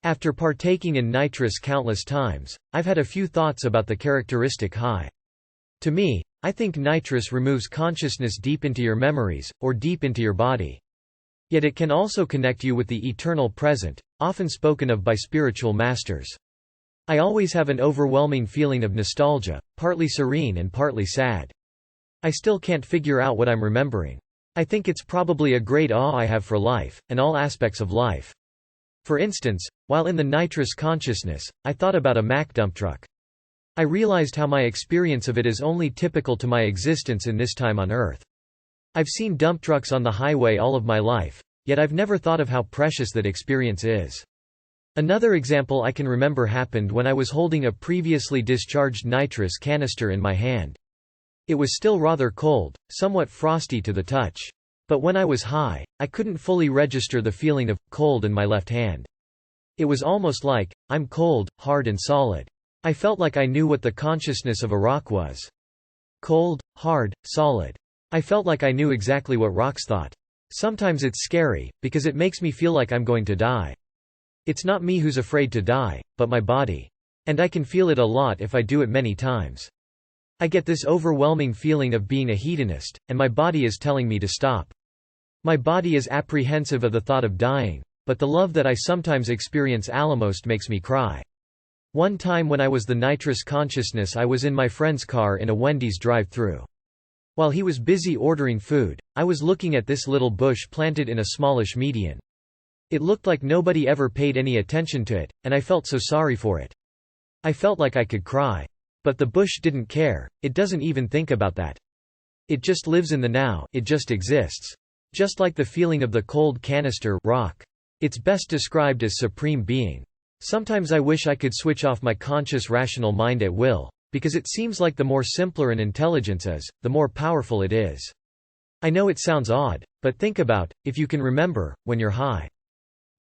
After partaking in nitrous countless times, I've had a few thoughts about the characteristic high. To me, I think nitrous removes consciousness deep into your memories, or deep into your body. Yet it can also connect you with the eternal present, often spoken of by spiritual masters. I always have an overwhelming feeling of nostalgia, partly serene and partly sad. I still can't figure out what I'm remembering. I think it's probably a great awe I have for life, and all aspects of life. For instance, while in the nitrous consciousness, I thought about a Mack dump truck. I realized how my experience of it is only typical to my existence in this time on Earth. I've seen dump trucks on the highway all of my life, yet I've never thought of how precious that experience is. Another example I can remember happened when I was holding a previously discharged nitrous canister in my hand. It was still rather cold, somewhat frosty to the touch. But when I was high, I couldn't fully register the feeling of cold in my left hand. It was almost like, I'm cold, hard and solid. I felt like I knew what the consciousness of a rock was. Cold, hard, solid. I felt like I knew exactly what rocks thought. Sometimes it's scary, because it makes me feel like I'm going to die. It's not me who's afraid to die, but my body. And I can feel it a lot if I do it many times. I get this overwhelming feeling of being a hedonist, and my body is telling me to stop. My body is apprehensive of the thought of dying, but the love that I sometimes experience almost makes me cry. One time when I was the nitrous consciousness, I was in my friend's car in a Wendy's drive-thru. While he was busy ordering food, I was looking at this little bush planted in a smallish median. It looked like nobody ever paid any attention to it, and I felt so sorry for it. I felt like I could cry. But the bush didn't care, it doesn't even think about that. It just lives in the now, it just exists. Just like the feeling of the cold canister rock. It's best described as supreme being. Sometimes I wish I could switch off my conscious rational mind at will, because it seems like the more simpler an intelligence is, the more powerful it is. I know it sounds odd, but think about, if you can remember, when you're high.